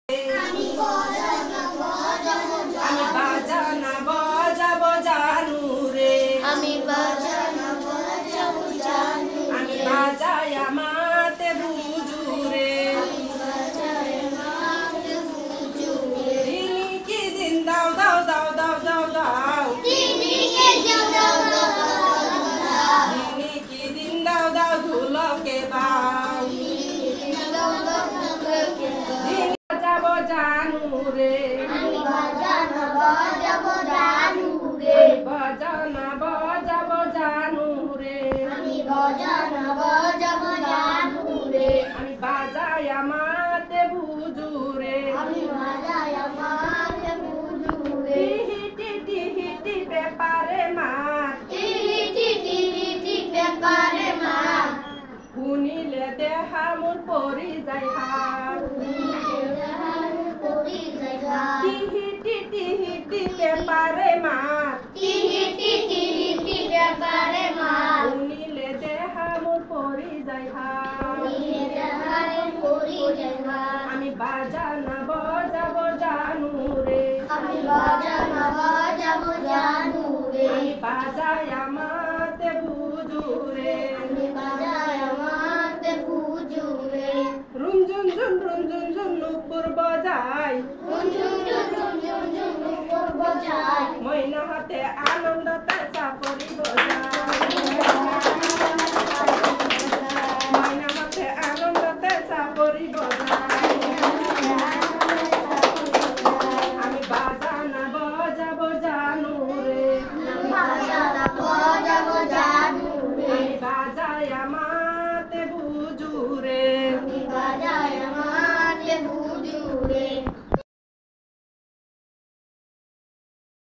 আমি বাজানা বাজাবো জানু রে, আমি বাজানা বাজাবো জানু, আমি বাজাই আমাতে বুঝু রে, আমি বাজাই আমাতে বুঝু রে। দিনকে দিন দাও দাও দাও দাও দাও দাও, দিনকে দিন দাও দাও দাও দাও, দিনকে দিন দাও দাও ধুলোকে বাও, বাজাবো জানু রে, আমি বাজানা বাজাবো জানু রে, বাজানা বাজাবো জানু রে, আমি বাজানা বাজাবো জানু রে, আমি বাজাই আমাতে বুঝু রে, আমি বাজাই আমাতে বুঝু রে। টিহিটি টিহিটি পেপারে মাছ, টিহিটি টিহিটি পেপারে মাছ, শুনিলে দেহা মোর পৰি যায় হাত, টিহিটি টিহিটি পেপারে মাছ, টিহিটি টিহিটি পেপারে মাছ, শুনিলে দেহা মোর পৰি যায় হাত, আমি বাজানা বাজাবো জানু রে, আমি বাজানা বাজাবো জানু রে, আমি বাজাই আমাতে বুঝু রে, আমি বাজাই আমাতে বুঝু রে। রুমঝুন ঝুন রুমঝুন ঝুন নুপুর বাজাই, রুমঝুন ঝুন রুমঝুন ঝুন নুপুর বাজাই, ময়না হাতে